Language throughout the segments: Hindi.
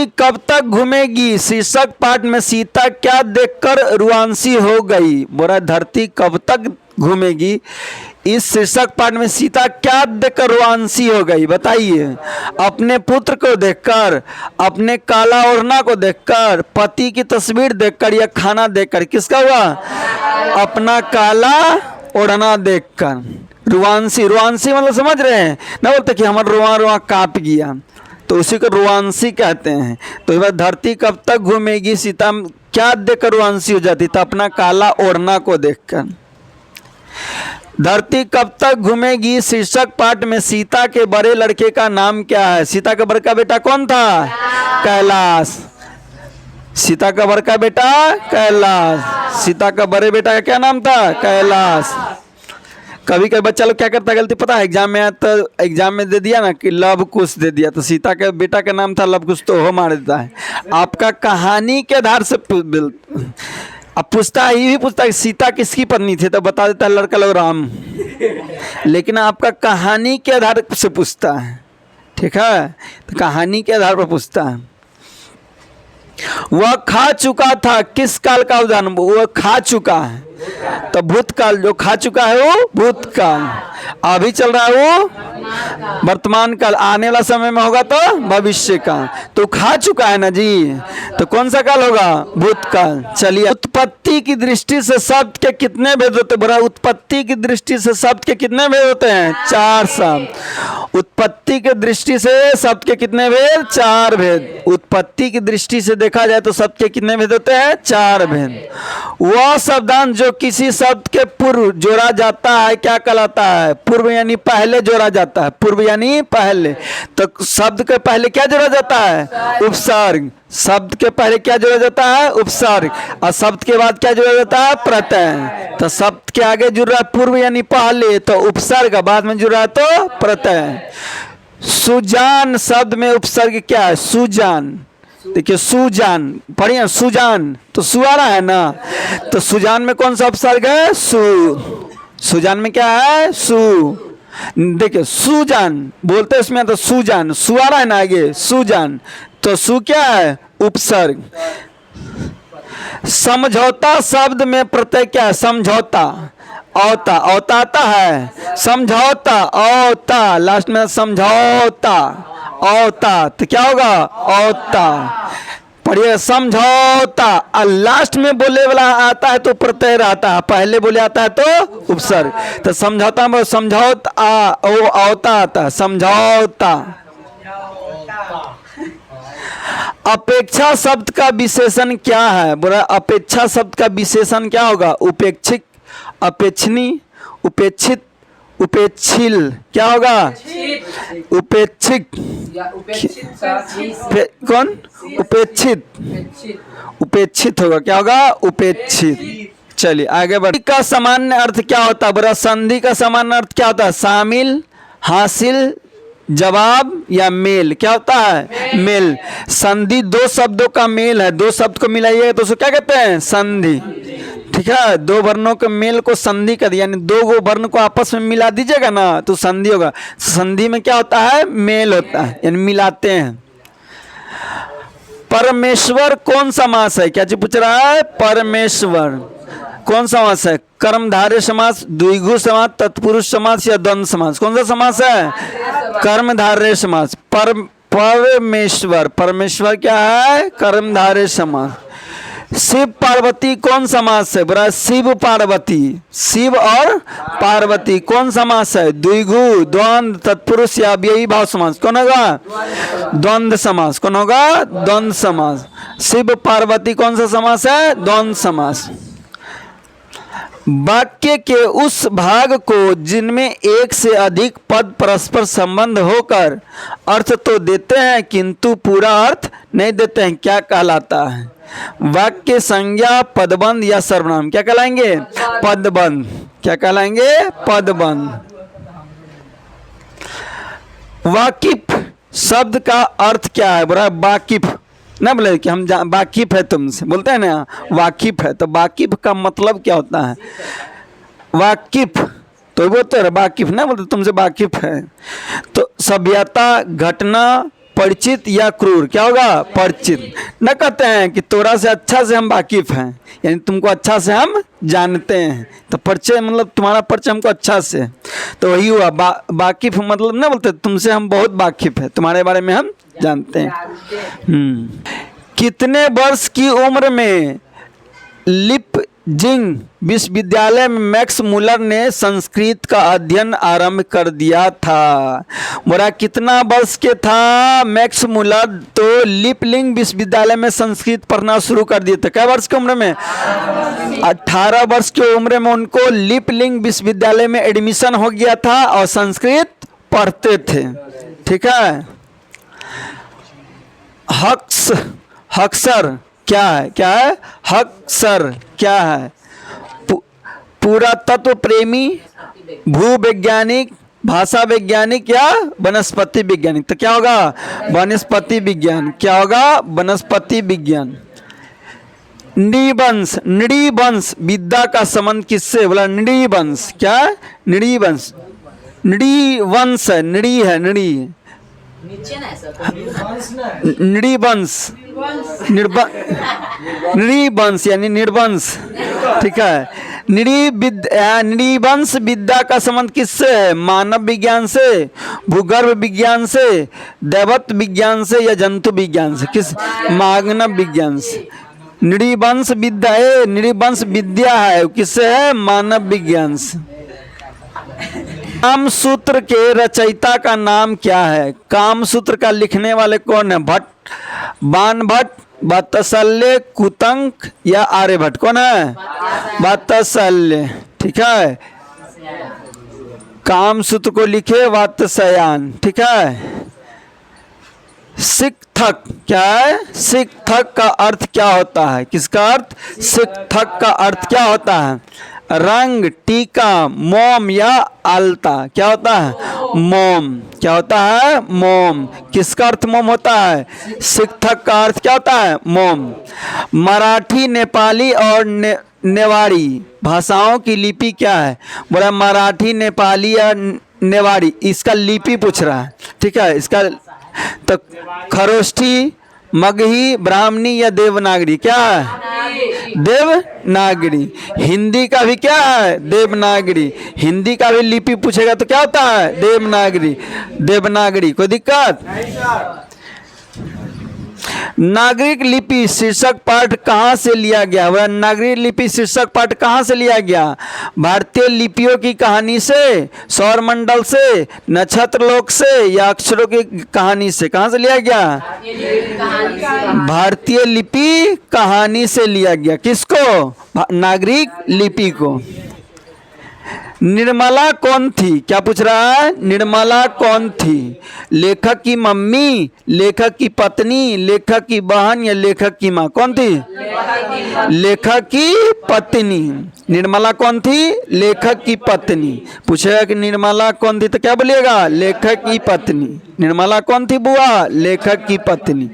धरती कब तक घूमेगी शीर्षक पाठ में सीता क्या देखकर रुआंसी हो गई। बोला धरती कब तक घूमेगी, इस शीर्षक पाठ में सीता क्या देखकर रुआंसी हो गई बताइए। अपने पुत्र को देखकर, अपने काला ओढ़ना को देखकर, पति की तस्वीर देखकर या खाना देखकर। किसका हुआ? अपना काला ओढ़ना देखकर रुआंसी। रुआंसी मतलब समझ रहे हैं ना, बोलते कि हमारा रुआ रुआ कांप गया, तो उसी को रुआंसी कहते हैं। तो इस बार धरती कब तक घूमेगी, सीता क्या देखकर रुआंसी हो जाती, तो अपना काला ओढ़ना को देखकर। धरती कब तक घूमेगी शीर्षक पाठ में सीता के बड़े लड़के का नाम क्या है। सीता का बड़का बेटा कौन था? कैलाश। सीता का बड़का बेटा कैलाश। सीता का बड़े बेटा का क्या नाम था? कैलाश। कभी कभी बच्चा लोग क्या करता है गलती पता है, एग्जाम में तो एग्जाम में दे दिया ना कि लव कुश दे दिया, तो सीता के बेटा का नाम था लव कुश, तो वो मार देता है। आपका कहानी के आधार से अब पूछता है, ये भी पूछता है सीता किसकी पत्नी थी, तो बता देता है लड़का लोग राम। लेकिन आपका कहानी के आधार से पूछता है, ठीक है, तो कहानी के आधार पर पूछता है। वह खा चुका था, किस काल का उदाहरण? वह खा चुका है, तो भूतकाल। जो खा चुका है वो भूतकाल, अभी चल रहा है वो वर्तमान काल, आने वाला समय में होगा तो भविष्य काल। तो खा चुका है ना जी, तो कौन सा काल होगा? भूतकाल। चलिए, उत्पत्ति की दृष्टि से शब्द के कितने भेद होते हैं? बड़ा, उत्पत्ति की दृष्टि से शब्द के कितने भेद होते हैं? 4 शब्द। उत्पत्ति की दृष्टि से शब्द के कितने भेद? 4 भेद। उत्पत्ति की दृष्टि से देखा जाए तो शब्द के कितने भेद होते हैं? 4 भेद। वह शब्दांश जो किसी शब्द के पूर्व जोड़ा जाता है क्या कहलाता है? पूर्व यानी पहले जोड़ा जाता है। पूर्व यानी पहले, तो शब्द के पहले क्या जोड़ा जाता है? उपसर्ग। शब्द के पहले क्या जोड़ा जाता है? उपसर्ग। और शब्द के बाद क्या जोड़ा जाता है? प्रत्यय। तो शब्द के आगे जुड़ रहा है पूर्व यानी पहले, तो उपसर्ग, बाद में जुड़ रहा है तो प्रत्यय। सुजान शब्द में उपसर्ग क्या है? सुजान। देखिए सुजान, पढ़िए सुजान, तो सुआरा है ना, तो सुजान में कौन सा उपसर्ग है? सु। सुजान में क्या है? सु। देखिए सुजान बोलते हैं इसमें, तो सुजान, सुआरा है ना आगे, सुजान, तो सु क्या है? उपसर्ग। समझौता शब्द में प्रत्यय क्या है? समझौता। औता, औता आता है, समझौता, औता, लास्ट में समझौता, औता, तो क्या होगा? औता। पढ़िए समझौता, और लास्ट में बोले वाला आता है तो प्रत्यय रहता है, पहले बोले आता है तो उपसर्ग। तो समझौता में समझौता, ओ औता आता है, समझौता। अपेक्षा शब्द का विशेषण क्या है? बोला अपेक्षा शब्द का विशेषण क्या होगा? उपेक्षित, अपेक्षणी, उपेक्षित, उपेक्षिल, क्या होगा? उपेक्षित। कौन? उपेक्षित। उपेक्षित होगा, क्या होगा? उपेक्षित। चलिए आगे बढ़। का सामान्य अर्थ क्या होता है? बोला संधि का सामान्य अर्थ क्या होता है? शामिल, हासिल, जवाब या मेल। क्या होता है? मेल। संधि 2 शब्दों का मेल है, 2 शब्द को मिलाइए तो उसको क्या कहते हैं? संधि। ठीक है, 2 वर्णों के मेल को संधि कर दिया, यानी 2 वर्ण को आपस में मिला दीजिएगा ना तो संधि होगा। संधि में क्या होता है? मेल होता है, यानी मिलाते हैं। परमेश्वर कौन समास है? क्या चीज पूछ रहा है? परमेश्वर कौन समास है? कर्मधारय समास, द्विगु समास, तत्पुरुष समास या द्वंद्व समास? कौन सा समास है? कर्मधारय समास। परमेश्वर, परमेश्वर क्या है? कर्मधारय समास। शिव पार्वती कौन समास है? बोला शिव पार्वती। शिव और पार्वती कौन समास है? द्विगु, द्वंद्व, तत्पुरुष या अव्ययी भाव समास? कौन होगा? द्वंद्व समास। कौन होगा? द्वंद्व समास। शिव पार्वती कौन सा समास है? द्वंद्व समास। वाक्य के उस भाग को जिनमें एक से अधिक पद परस्पर संबंध होकर अर्थ तो देते हैं किंतु पूरा अर्थ नहीं देते हैं, क्या कहलाता है? वाक्य संज्ञा, पदबंध या सर्वनाम? क्या कहलाएंगे? पदबंध। क्या कहलाएंगे? पदबंध। वाकिफ शब्द का अर्थ क्या है? बोला वाकिफ ना, बोले कि हम वाकिफ है तुमसे, बोलते हैं ना वाकिफ है, तो वाकिफ का मतलब क्या होता है? वाकिफ तो बोलते हैं वाकिफ ना, बोलते तुमसे वाकिफ है। तो सभ्यता, घटना, परिचित या क्रूर, क्या होगा? परिचित। न कहते हैं कि तोरा से अच्छा से हम वाकिफ हैं, यानी तुमको अच्छा से हम जानते हैं, तो परिचय मतलब तुम्हारा परिचय हमको अच्छा से, तो वही हुआ वाकिफ मतलब ना बोलते तुमसे हम बहुत वाकिफ है, तुम्हारे बारे में हम जानते हैं। कितने वर्ष की उम्र में लिपजिंग विश्वविद्यालय में मैक्स मुलर ने संस्कृत का अध्ययन आरंभ कर दिया था? बोला कितना वर्ष के था मैक्स मुलर तो लिपलिंग विश्वविद्यालय में संस्कृत पढ़ना शुरू कर दिए थे? क्या वर्ष की उम्र में? 18 वर्ष की उम्र में उनको लिपलिंग विश्वविद्यालय में एडमिशन हो गया था और संस्कृत पढ़ते थे। ठीक है। हक्सर क्या है? क्या है हक्सर? क्या है? पुरातत्व प्रेमी, भूवैज्ञानिक, भाषा वैज्ञानिक या वनस्पति वैज्ञानिक? तो क्या होगा? वनस्पति विज्ञान। क्या होगा? वनस्पति विज्ञान। नृवंश, नृवंश विद्या का संबंध किससे? बोला नृवंश। क्या? नृवंश। नृवंश है, नृ है, नृ नृवंश, नृवंश यानी निर्वंश। ठीक है। नृवंश विद्या का संबंध किससे है? मानव विज्ञान से, भूगर्भ विज्ञान से, दैवत विज्ञान से या जंतु विज्ञान से? किस? मानव विज्ञान से। नृवंश विद्या है, नृवंश विद्या है, किससे है? मानव विज्ञान से। कामसूत्र के रचयिता का नाम क्या है? कामसूत्र का लिखने वाले कौन है? भट्ट, बाणभट्ट, वात्सल्य, कुतंक या आर्यभट्ट? कौन है? वात्सल्य। ठीक है। कामसूत्र को लिखे वात्स्यायन। ठीक है। शिक्षक क्या है? शिक्षक का अर्थ क्या होता है? किसका अर्थ? शिक्षक का अर्थ क्या होता है? रंग, टीका, मोम या आलता? क्या होता है? मोम। क्या होता है? मोम। किसका अर्थ मोम होता है? शिक्षक का अर्थ क्या होता है? मोम। मराठी, नेपाली और नेवाड़ी भाषाओं की लिपि क्या है? बोला मराठी, नेपाली या नेवाड़ी, इसका लिपि पूछ रहा है। ठीक है। इसका तो खरोष्ठी, मगही, ब्राह्मणी या देवनागरी? क्या है? देवनागरी। हिंदी का भी क्या है? देवनागरी। हिंदी का भी लिपि पूछेगा तो क्या होता है? देवनागरी। देवनागरी। कोई दिक्कत? नागरिक लिपि शीर्षक पाठ कहाँ से लिया गया? वह नागरिक लिपि शीर्षक पाठ कहाँ से लिया गया? भारतीय लिपियों की कहानी से, सौरमंडल से, नक्षत्र लोक से या अक्षरों की कहानी से? कहाँ से लिया गया? भारतीय लिपि कहानी से लिया गया। किसको? नागरिक लिपि को। निर्मला कौन थी? क्या पूछ रहा है? निर्मला कौन थी? लेखक की मम्मी, लेखक की पत्नी, लेखक की बहन या लेखक की माँ? कौन थी? लेखक की पत्नी। निर्मला कौन थी? लेखक की पत्नी। पूछेगा कि निर्मला कौन थी तो क्या बोलिएगा? लेखक की पत्नी। निर्मला कौन थी बुआ? लेखक की पत्नी।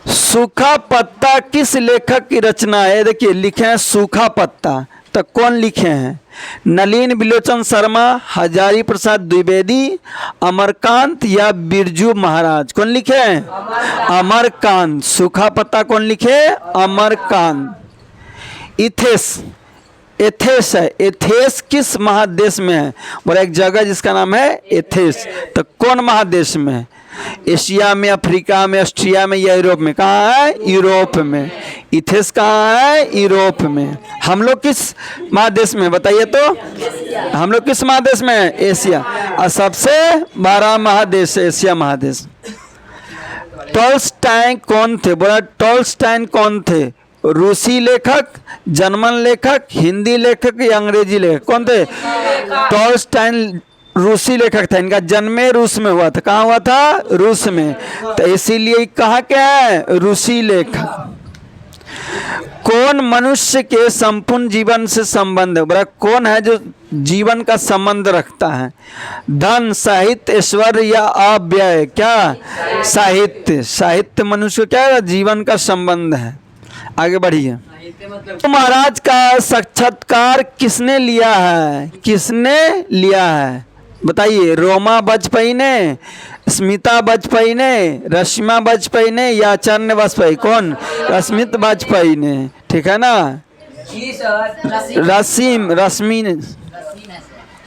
सूखा पत्ता किस लेखक की रचना है? देखिए लिखे हैं सूखा पत्ता, तो कौन लिखे हैं? नलिन बिलोचन शर्मा, हजारी प्रसाद द्विवेदी, अमरकांत या बिरजू महाराज? कौन लिखे हैं? अमरकांत। सूखा पत्ता कौन लिखे? अमरकांत। इथेस, एथेस है, एथेस किस महादेश में है? बोला एक जगह जिसका नाम है एथेस, तो कौन महादेश में है? एशिया में, अफ्रीका में, ऑस्ट्रिया में या यूरोप में? कहाँ है? यूरोप में। इथेस कहाँ है? यूरोप में। हम लोग किस महादेश में बताइए तो? हम लोग किस महादेश में है? एशिया। और सबसे बड़ा महादेश है एशिया महादेश। टॉल्स्टाइन कौन थे? बोला टॉल्स्टाइन कौन थे? रूसी लेखक, जर्मन लेखक, हिंदी लेखक या अंग्रेजी लेखक? कौन थे? टॉल्स्टाइन रूसी लेखक था। इनका जन्म रूस में हुआ था। कहाँ हुआ था? रूस में। तो इसीलिए कहा क्या है? रूसी लेखक। कौन मनुष्य के संपूर्ण जीवन से संबंध है? बोला कौन है जो जीवन का संबंध रखता है? धन, साहित्य, ऐश्वर्य या अव्यय? क्या? साहित्य। साहित्य मनुष्य क्या है? जीवन का संबंध है। आगे बढ़िए। तो महाराज का साक्षात्कार किसने लिया है? किसने लिया है? बताइए, रोमा वाजपेयी ने, स्मिता वाजपेयी ने, रश्मिता वाजपेयी ने या चरण वाजपेयी? कौन? स्मिता वाजपेयी ने, ठीक है ना।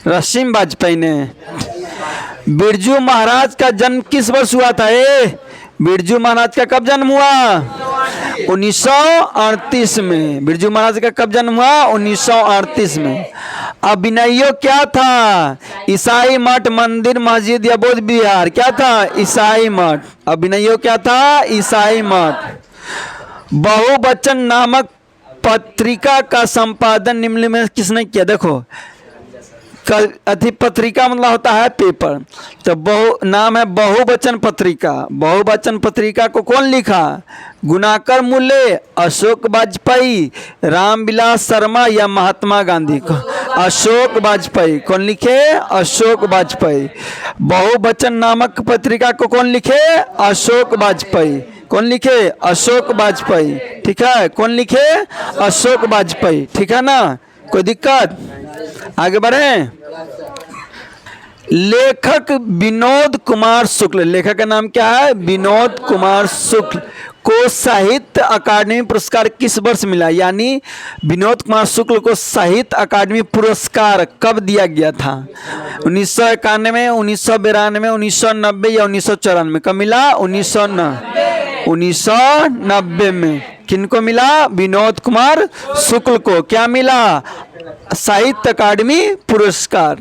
रश्मि वाजपेयी ने। बिरजू महाराज का जन्म किस वर्ष हुआ था? बिरजू महाराज का कब जन्म हुआ? 1938 में। बिरजू महाराज का कब जन्म हुआ? 1938 में। अभिनयो क्या था? ईसाई मठ, मंदिर, मस्जिद या बौद्ध विहार? क्या था? ईसाई मठ। अभिनयो क्या था? ईसाई मठ। बहुवचन नामक पत्रिका का संपादन निम्न में किसने किया? देखो, पत्रिका मतलब होता है पेपर, तो नाम है बहुवचन पत्रिका। बहुवचन पत्रिका को कौन लिखा? गुणाकर मूल्य, अशोक वाजपेयी, रामविलास शर्मा या महात्मा गांधी? को अशोक वाजपेयी। कौन लिखे? अशोक वाजपेयी। बहुवचन नामक पत्रिका को कौन लिखे? अशोक वाजपेयी। कौन लिखे? अशोक वाजपेयी, ठीक है। कौन लिखे? अशोक वाजपेयी, ठीक है ना। कोई दिक्कत? आगे बढ़े। लेखक विनोद कुमार शुक्ल, लेखक का नाम क्या है? विनोद कुमार शुक्ल को साहित्य अकादमी पुरस्कार किस वर्ष मिला? यानी विनोद कुमार शुक्ल को साहित्य अकादमी पुरस्कार कब दिया गया था? 1991, 1992, 1990 या 1994? कब मिला? 1990 में। किनको मिला? विनोद कुमार शुक्ल को क्या मिला? साहित्य अकादमी पुरस्कार।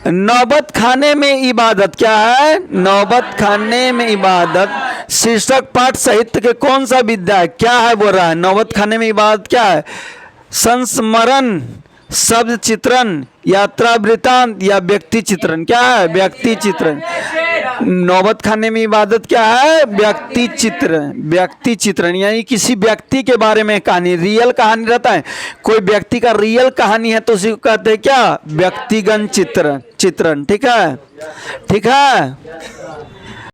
नौबत खाने में इबादत क्या है? नौबत खाने में इबादत शीर्षक पाठ साहित्य के कौन सा विद्या है? क्या है बोल रहा है? नौबत खाने में इबादत क्या है? संस्मरण, शब्द चित्रण, यात्रा वृतांत या व्यक्ति चित्रण? क्या है? व्यक्ति चित्रण। नौबत खाने में इबादत क्या है? व्यक्ति चित्रण। व्यक्ति चित्रण यानी किसी व्यक्ति के बारे में कहानी, रियल कहानी रहता है, कोई व्यक्ति का रियल कहानी है तो उसी को कहते हैं क्या? व्यक्तिगत चित्रण। ठीक है, ठीक है।